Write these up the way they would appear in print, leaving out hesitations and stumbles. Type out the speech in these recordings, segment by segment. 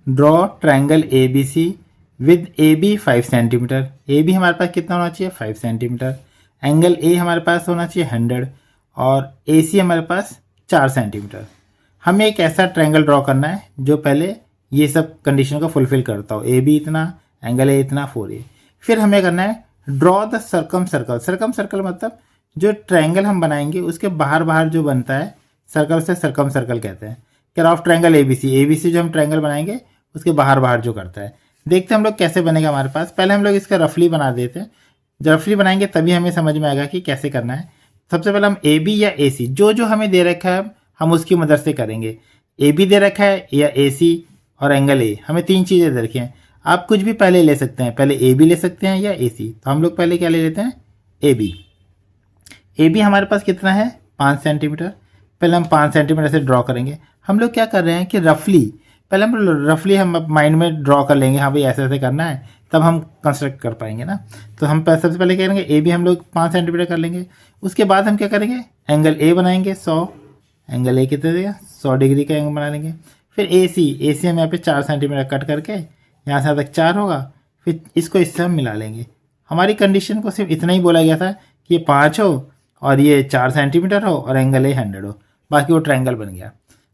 Draw triangle A B C with A B 5 centimetre. A B हमारे पास कितना होना चाहिए 5 सेंटीमीटर। एंगल ए हमारे पास होना चाहिए 100 और ए सी हमारे पास 4 सेंटीमीटर। हमें एक ऐसा ट्रायंगल ड्रॉ करना है जो पहले ये सब कंडीशन को फुलफिल करता हो, ए बी इतना, एंगल ए इतना, 4 ए। फिर हमें करना है draw the circum circle. Circum circle मतलब जो ट्रायंगल हम बनाएंगे उसके बाहर बाहर जो बनता है सर्कल से सर्कम सर्कल कहते हैं। ऑफ ट्रायंगल एबीसी जो हम ट्रायंगल बनाएंगे उसके बाहर बाहर जो करता है। देखते हैं हम लोग कैसे बनेगा हमारे पास। पहले हम लोग इसका रफली बना देते हैं। जब रफली बनाएंगे तभी हमें समझ में आएगा कि कैसे करना है। सबसे पहले हम ए बी या ए सी जो जो हमें दे रखा है हम उसकी मदद से करेंगे। ए बी दे रखा है या ए सी और एंगल ए, हमें 3 चीज़ें दे रखी हैं। आप कुछ भी पहले ले सकते हैं, पहले ए बी ले सकते हैं या ए सी। तो हम लोग पहले क्या ले लेते हैं ए बी। ए बी हमारे पास कितना है 5 सेंटीमीटर। पहले हम 5 सेंटीमीटर से ड्रॉ करेंगे। हम लोग क्या कर रहे हैं कि रफली पहले हम माइंड में ड्रॉ कर लेंगे, हाँ भाई ऐसे ऐसे करना है, तब हम कंस्ट्रक्ट कर पाएंगे ना। तो हम सबसे पहले क्या करेंगे ए बी हम लोग 5 सेंटीमीटर कर लेंगे। उसके बाद हम क्या करेंगे एंगल ए बनाएंगे 100, एंगल ए कितने देगा 100 डिग्री का एंगल बना लेंगे। फिर ए सी हम यहाँ पे 4 सेंटीमीटर कट करके यहाँ से यहाँ तक 4 होगा। फिर इसको इससे हम मिला लेंगे। हमारी कंडीशन को सिर्फ इतना ही बोला गया था कि ये 5 हो और ये 4 सेंटीमीटर हो और एंगल ए 100 हो, बाकी वो ट्रायंगल बन गया।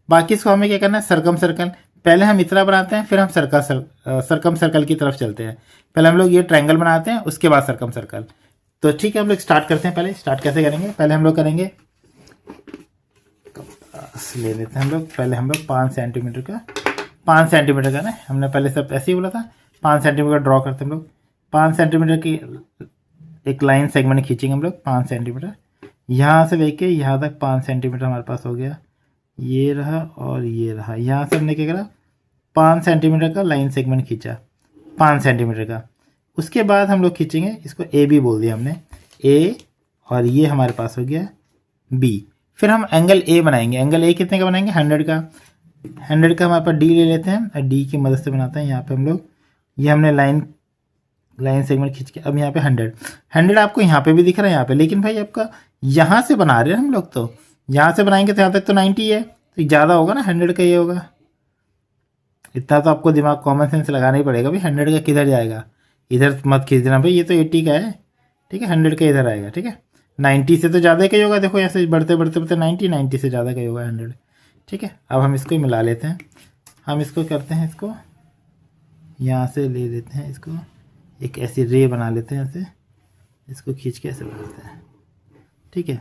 बाकी इसको हमें क्या करना है सर्कम सर्कल। पहले हम इतना बनाते हैं फिर हम सर्कम सर्कल की तरफ चलते हैं। पहले हम लोग ये ट्रायंगल बनाते हैं उसके बाद सर्कम सर्कल। तो ठीक है हम लोग स्टार्ट करते हैं। पहले स्टार्ट कैसे करेंगे, पहले हम लोग करेंगे ले लेते हैं हम लोग। पहले हम लोग 5 सेंटीमीटर का ना, हमने पहले सब ऐसे ही बोला था 5 सेंटीमीटर ड्रॉ करते हैं हम लोग। 5 सेंटीमीटर की एक लाइन सेगमेंट खींचेंगे हम लोग 5 सेंटीमीटर। यहाँ से लेके यहाँ तक 5 सेंटीमीटर हमारे पास हो गया, ये रहा और ये रहा। यहाँ से हमने क्या करा 5 सेंटीमीटर का लाइन सेगमेंट खींचा 5 सेंटीमीटर का। उसके बाद हम लोग खींचेंगे, इसको ए बी बोल दिया हमने, ए और ये हमारे पास हो गया बी। फिर हम एंगल ए बनाएंगे। एंगल ए कितने का बनाएंगे 100 का। 100 का हमारे पास डी ले लेते हैं और डी की मदद से बनाते हैं। यहाँ पे हम लोग ये हमने लाइन सेगमेंट खींच के अब यहाँ पे 100 आपको यहाँ पे भी दिख रहा है यहाँ पे, लेकिन भाई आपका यहाँ से बना रहे हैं हम लोग, तो यहाँ से बनाएंगे तो यहाँ तक तो 90 है, तो ज़्यादा होगा ना 100 का ये होगा। इतना तो आपको दिमाग कॉमन सेंस लगाना ही पड़ेगा भाई। 100 का किधर जाएगा, इधर मत खींच देना भाई, ये तो 80 का है ठीक है। 100 का इधर आएगा ठीक है। 90 से तो ज़्यादा का ही होगा, देखो ऐसे बढ़ते बढ़ते बढ़ते 90 से ज़्यादा का ही होगा 100 ठीक है। अब हम इसको मिला लेते हैं। हम इसको करते हैं, इसको यहाँ से ले लेते हैं, इसको एक ऐसी रे बना लेते हैं, ऐसे इसको खींच के ऐसे बनाते हैं ठीक है।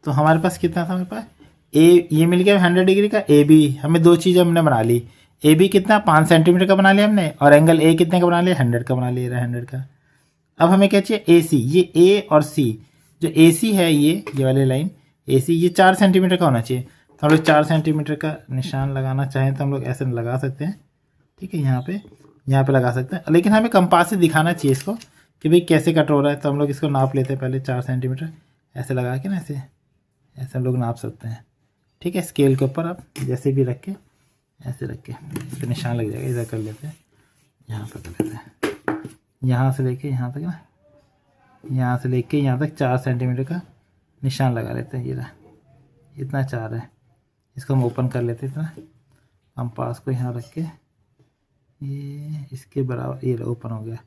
तो हमारे पास कितना था, हमारे पास ए ये मिल गया 100 डिग्री का। ए बी हमें 2 चीज़ें हमने बना ली। ए बी कितना 5 सेंटीमीटर का बना लिया हमने, और एंगल ए कितने का बना लिया 100 का बना लिया 100 का। अब हमें क्या चाहिए ए सी। ये ए और सी जो ए सी है ये वाली लाइन ए सी ये 4 सेंटीमीटर का होना चाहिए। तो हम लोग 4 सेंटीमीटर का निशान लगाना चाहें तो हम लोग ऐसे लगा सकते हैं ठीक है। यहाँ पे लगा सकते हैं, लेकिन हमें कंपास से दिखाना चाहिए इसको कि भाई कैसे कट हो रहा है। तो हम लोग इसको नाप लेते हैं पहले 4 सेंटीमीटर ऐसे लगा के ना, ऐसे हम लोग नाप सकते हैं ठीक है। स्केल के ऊपर आप जैसे भी रख के ऐसे रख के इस पर निशान लग जाएगा। इधर कर लेते हैं, यहाँ पर कर लेते हैं, यहाँ से लेके यहाँ तक ना, यहाँ से लेके यहाँ तक 4 सेंटीमीटर का निशान लगा लेते हैं। ये रहा, इतना 4 है। इसको हम ओपन कर लेते हैं इतना, कंपास को यहाँ रख के ये इसके बराबर ये ओपन हो गया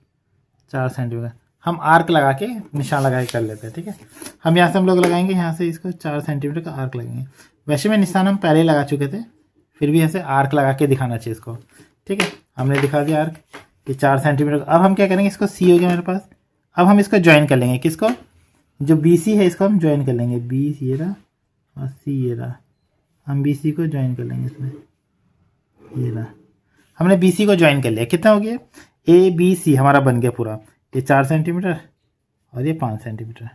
4 सेंटीमीटर। हम आर्क लगा के निशान लगा के कर लेते हैं ठीक है। हम यहाँ से हम लोग लगाएंगे, यहाँ से इसको 4 सेंटीमीटर का आर्क लगाएंगे। वैसे में निशान हम पहले ही लगा चुके थे, फिर भी ऐसे आर्क लगा के दिखाना चाहिए इसको ठीक है। हमने दिखा दिया आर्क कि 4 सेंटीमीटर का। अब हम क्या करेंगे, इसको सी हो गया मेरे पास। अब हम इसको ज्वाइन कर लेंगे, किसको, जो बी सी है इसको हम ज्वाइन कर लेंगे। बी ये रहा और सी ये रहा, हम बी सी को ज्वाइन कर लेंगे इसमें। ये रहा, हमने बी सी को ज्वाइन कर लिया। कितना हो गया ए बी सी हमारा बन गया पूरा। ये 4 सेंटीमीटर और ये 5 सेंटीमीटर,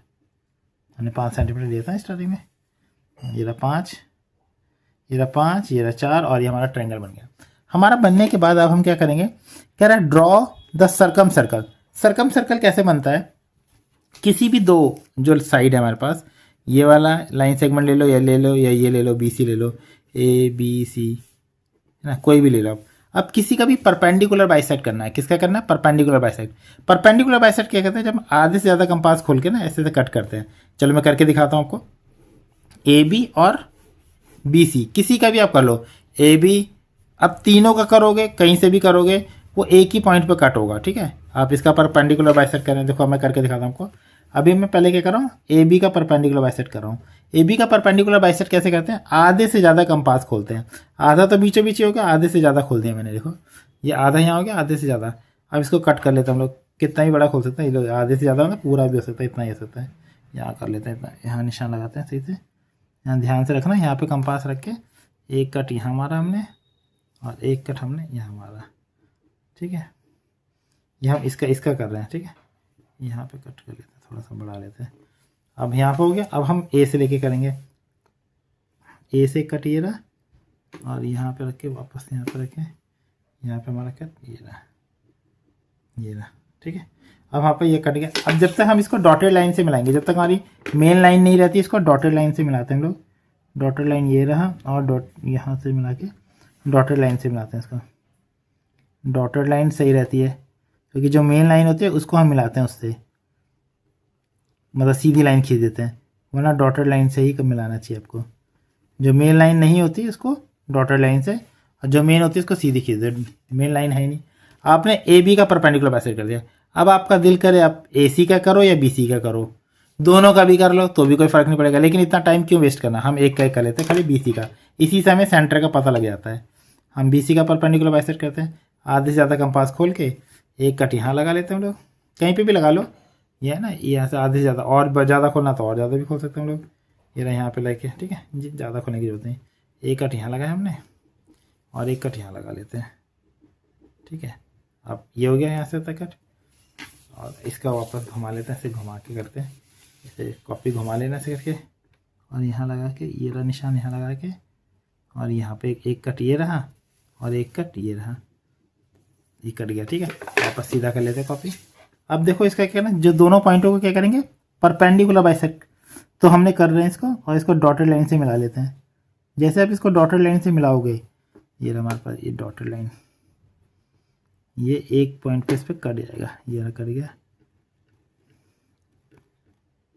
हमने 5 सेंटीमीटर लिया था स्टार्टिंग में। ये रहा 5, ये रहा 5, ये रहा 4 और ये हमारा ट्रायंगल बन गया। हमारा बनने के बाद अब हम क्या करेंगे, कह रहा है draw the circum circle. Circum circle कैसे बनता है, किसी भी 2 जो साइड है हमारे पास, ये वाला लाइन सेगमेंट ले लो या ले लो या ये ले लो, बी सी ले लो, ए बी सी है ना, कोई भी ले लो। अब किसी का भी परपेंडिकुलर बाइसेक्ट करना है। किसका करना है, परपेंडिकुलर बाइसेक्ट। परपेंडिकुलर बाइसेक्ट क्या कहते हैं, जब आधे से ज़्यादा कंपास खोल के ना ऐसे से कट करते हैं। चलो मैं करके दिखाता हूँ आपको। ए बी और बी सी किसी का भी आप कर लो, ए बी अब तीनों का करोगे, कहीं से भी करोगे, वो एक ही पॉइंट पे कट होगा, ठीक है। आप इसका परपेंडिकुलर बाइसेक्ट करें, देखो मैं करके दिखाता हूँ आपको। अभी मैं पहले क्या कर रहा हूँ, ए बी का परपेंडिकुलर बाइसेक्ट कर रहा हूँ। ए बी का परपेंडिकुलर बाइसेक्ट कैसे करते हैं, आधे से ज़्यादा कंपास खोलते हैं। आधा तो बीचों बीच ही हो गया, आधे से ज़्यादा खोल दिया मैंने, देखो ये आधा यहाँ हो गया, आधे से ज़्यादा। अब इसको कट कर लेते हैं हम लोग, कितना ही बड़ा खोल सकते हैं, ये लोग आधे से ज़्यादा मतलब पूरा भी हो सकता है, इतना ही हो सकता है। यहाँ कर लेते हैं, इतना यहाँ निशान लगाते हैं सही से। यहाँ ध्यान से रखना, यहाँ पे कंपास रख के एक कट यहाँ मारा हमने और एक कट हमने यहाँ मारा, ठीक है। ये हम इसका कर रहे हैं, ठीक है। यहाँ पे कट कर लेते हैं, थोड़ा सा बढ़ा लेते हैं। अब यहाँ पे हो गया। अब हम ए से लेके करेंगे, ए से कट ये रहा और यहाँ पे रख के वापस यहाँ पे रखें, यहाँ पे हमारा कट ये रहा, ठीक है। अब यहाँ पे ये कट गया। अब जब तक हम इसको डॉटेड लाइन से मिलाएंगे, जब तक हमारी मेन लाइन नहीं रहती, इसको डॉटेड लाइन से मिलाते हैं हम लोग। डॉटेड लाइन ये रहा और डॉट यहाँ से मिला के डॉटेड लाइन से मिलाते हैं इसको। डॉटेड लाइन सही रहती है, क्योंकि जो मेन लाइन होती है उसको हम मिलाते हैं उससे, मतलब सीधी लाइन खींच देते हैं, वरना डॉटेड लाइन से ही मिलाना चाहिए आपको। जो मेन लाइन नहीं होती इसको डॉटेड लाइन से, और जो मेन होती है इसको सीधी खींच दे, मेन लाइन है ही नहीं। आपने ए बी का परपेंडिकुलर बाइसेक्ट कर दिया। अब आपका दिल करे आप ए सी का करो या बी सी का करो, दोनों का भी कर लो तो भी कोई फ़र्क नहीं पड़ेगा, लेकिन इतना टाइम क्यों वेस्ट करना, हम एक का ही कर लेते हैं, खाली बी सी का। इसी से हमें सेंटर का पता लग जाता है। हम बी सी का परपेंडिकुलर बाइसेक्ट करते हैं, आधे से ज़्यादा कंपास खोल के एक कट यहाँ लगा लेते हैं हम लोग, कहीं पे भी लगा लो, ये है ना, यहाँ से आधे से ज़्यादा, और ज़्यादा खोलना तो और ज़्यादा भी खोल सकते हैं हम लोग। ये रहा यहाँ पे लेके, ठीक है जी, ज़्यादा खोलने की जरूरत नहीं। एक कट यहाँ लगाया हमने और एक कट यहाँ लगा लेते हैं, ठीक है। अब ये हो गया यहाँ से तक कट, और इसका वापस घुमा लेते हैं, ऐसे घुमा के करते हैं, ऐसे कॉपी घुमा लेना ऐसे करके, और यहाँ लगा के ये रहा निशान, यहाँ लगा के, और यहाँ पे एक कट ये रहा और एक कट ये रहा, ये कट गया, ठीक है। वापस सीधा कर लेते हैं कॉपी। अब देखो इसका क्या करना, जो दोनों पॉइंटों को क्या करेंगे, परपेंडिकुलर बाइसेक्ट तो हमने कर रहे हैं इसको, और इसको डॉटेड लाइन से मिला लेते हैं। जैसे आप इसको डॉटेड लाइन से मिलाओगे, ये हमारे पास ये डॉटेड लाइन, ये एक पॉइंट पे इस पर कट जाएगा, ये कट गया,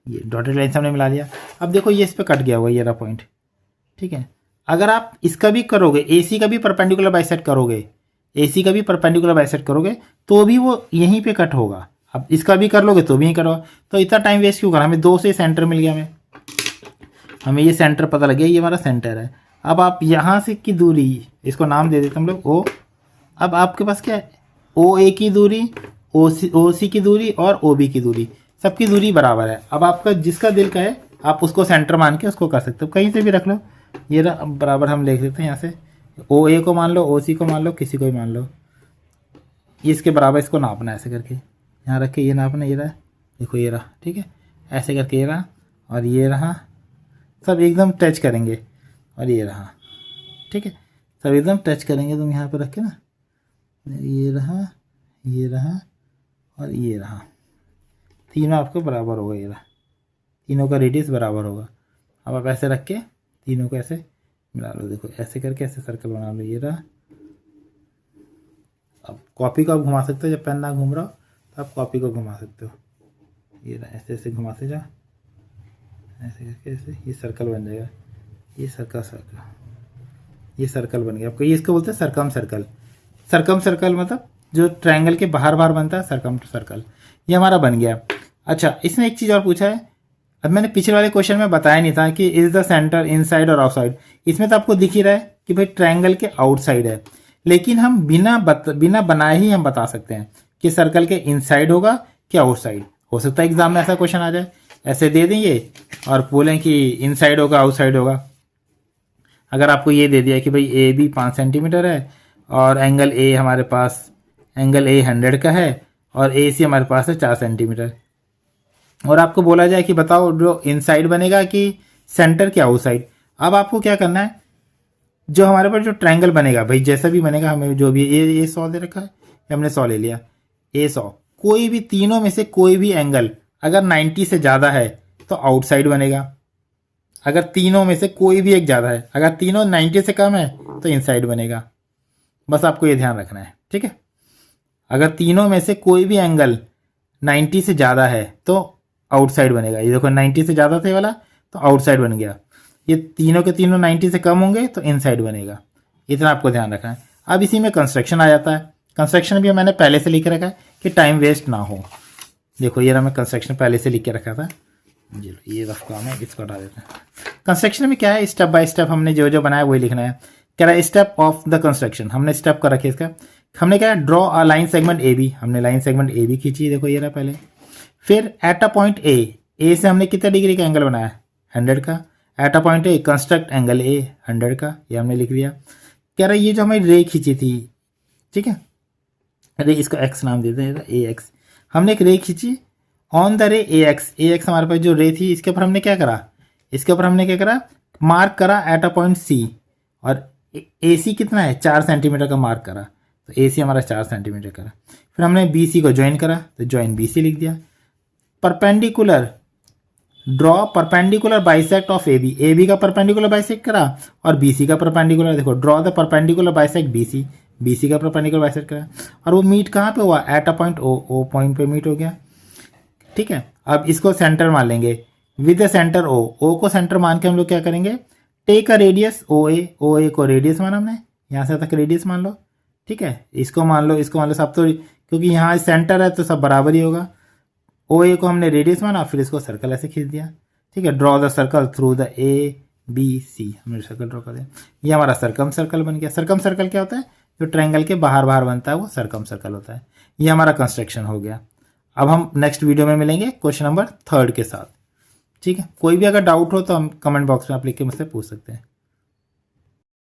ये डॉटेड लाइन से हमने मिला लिया। अब देखो ये इस पर कट गया हुआ ये रहा पॉइंट, ठीक है। अगर आप इसका भी करोगे, ए सी का भी परपेंडिकुलर बाइसेक्ट करोगे, ए सी का भी परपेंडिकुलर बाइसेक्ट करोगे तो भी वो यहीं पे कट होगा। अब इसका भी कर लोगे तो भी यहीं करो, तो इतना टाइम वेस्ट क्यों करा, हमें दो से सेंटर मिल गया, हमें ये सेंटर पता लग गया, ये हमारा सेंटर है। अब आप यहाँ से की दूरी, इसको नाम दे देते हम लोग ओ। अब आपके पास क्या है, ओ ए की दूरी, ओ सी की दूरी और ओ बी की दूरी, सबकी दूरी बराबर है। अब आपका जिसका दिल का है आप उसको सेंटर मान के उसको कर सकते हो, कहीं से भी रख लो। ये बराबर हम लिख देते हैं यहाँ से, ओ ए को मान लो, ओ सी को मान लो, किसी को भी मान लो, ये इसके बराबर इसको नापना है, ऐसे करके यहाँ रख के ये नापना, ये रहा देखो, ये रहा, ठीक है। ऐसे करके ये रहा और ये रहा, सब एकदम टच करेंगे, और ये रहा, ठीक है, सब एकदम टच करेंगे। तुम यहाँ पे रख के ना, ये रहा, ये रहा और ये रहा, तीनों आपको बराबर होगा, ये रहा, तीनों का रेडियस बराबर होगा। अब आप ऐसे रख के तीनों को ऐसे मिला लो, देखो ऐसे करके ऐसे सर्कल बना लो, ये रहा। अब कॉपी को आप घुमा सकते हो, जब पेन ना घूम रहा हो तो आप कॉपी को घुमा सकते हो, ये रहा, ऐसे ऐसे घुमाते जाओ, ऐसे करके ऐसे ये सर्कल बन जाएगा, ये सर्कल, ये सर्कल बन गया आपको। ये इसको बोलते हैं सरकम सर्कल। सरकम सर्कल मतलब जो ट्रायंगल के बाहर बाहर बनता है, सरकम सर्कल, ये हमारा बन गया। अच्छा, इसने एक चीज़ और पूछा है, अब मैंने पिछले वाले क्वेश्चन में बताया नहीं था कि इज द सेंटर इनसाइड और आउटसाइड। इसमें तो आपको दिख ही रहा है कि भाई ट्रायंगल के आउटसाइड है, लेकिन हम बिना बनाए ही हम बता सकते हैं कि सर्कल के इनसाइड होगा कि आउटसाइड। हो सकता है एग्जाम में ऐसा क्वेश्चन आ जाए, ऐसे दे देंगे और बोलें कि इनसाइड होगा आउटसाइड होगा। अगर आपको ये दे दिया कि भाई ए बी 5 सेंटीमीटर है और एंगल ए हमारे पास, एंगल ए 100 का है और ए सी हमारे पास है 4 सेंटीमीटर, और आपको बोला जाए कि बताओ जो इनसाइड बनेगा कि सेंटर के आउटसाइड। अब आपको क्या करना है, जो हमारे पास जो ट्रायंगल बनेगा, भाई जैसा भी बनेगा, हमें जो भी ए 100 दे रखा है, हमने 100 ले लिया, ए 100, कोई भी तीनों में से कोई भी एंगल अगर 90 से ज़्यादा है तो आउटसाइड बनेगा। अगर तीनों में से कोई भी एक ज़्यादा है, अगर तीनों 90 से कम है तो इनसाइड बनेगा। बस आपको ये ध्यान रखना है, ठीक है। अगर तीनों में से कोई भी एंगल 90 से ज़्यादा है तो आउटसाइड बनेगा। ये देखो 90 से ज़्यादा थे वाला तो आउटसाइड बन गया, ये तीनों के तीनों 90 से कम होंगे तो इनसाइड बनेगा। इतना आपको ध्यान रखना है। अब इसी में कंस्ट्रक्शन आ जाता है। कंस्ट्रक्शन भी मैंने पहले से लिख रखा है कि टाइम वेस्ट ना हो। देखो ये रहा, मैं कंस्ट्रक्शन पहले से लिख के रखा था। ये रफ काम है, इसको हटा देते हैं। कंस्ट्रक्शन में क्या है, स्टेप बाय स्टेप हमने जो जो बनाया वही लिखना है। कह रहा है स्टेप ऑफ द कंस्ट्रक्शन, हमने स्टेप कर रखे इसका। हमने क्या draw a line segment A B, हमने लाइन सेगमेंट ए बी खींची, देखो ये रहा पहले। फिर एट अ पॉइंट ए से हमने कितने डिग्री का एंगल बनाया, 100 का। Eight a point A construct angle A 100 का, ये हमने लिख दिया। कह रहा है ये जो हमें रे खींची थी, ठीक है, रे इसको एक्स नाम देते हैं, ए एक्स। हमने एक रे खींची ऑन द रे ए एक्स हमारे पास जो रे थी, इसके ऊपर हमने क्या करा, इसके ऊपर हमने क्या करा, मार्क करा एट अ पॉइंट सी। और ए सी कितना है, 4 सेंटीमीटर का मार्क करा, तो ए सी हमारा 4 सेंटीमीटर करा। फिर हमने बी सी को ज्वाइन करा, तो ज्वाइन बी सी लिख दिया। Perpendicular, draw perpendicular bisect of A B का परपेंडिकुलर बाइसेक्ट करा और बी सी का परपेंडिकुलर, देखो draw the perpendicular bisect B C का परपेंडिकुलर बाइसेक्ट करा। और वो मीट कहाँ पे हुआ, at a point O point पे मीट हो गया, ठीक है। अब इसको सेंटर मान लेंगे विद द सेंटर ओ को सेंटर मान के हम लोग क्या करेंगे, टेक अ रेडियस ओ ए को रेडियस माना हमने, यहाँ से तक रेडियस मान लो, ठीक है। इसको मान लो सब, तो क्योंकि यहाँ सेंटर है तो सब बराबर ही होगा। ओ ए को हमने रेडियस माना, फिर इसको सर्कल ऐसे खींच दिया, ठीक है। Draw the circle through the A B C, हमने सर्कल ड्रॉ कर दिया। ये हमारा सरकम सर्कल बन गया। सरकम सर्कल क्या होता है, जो ट्रायंगल के बाहर बाहर बनता है वो सरकम सर्कल होता है। ये हमारा कंस्ट्रक्शन हो गया। अब हम नेक्स्ट वीडियो में मिलेंगे क्वेश्चन नंबर 3 के साथ, ठीक है। कोई भी अगर डाउट हो तो हम कमेंट बॉक्स में आप लिख के मुझसे पूछ सकते हैं।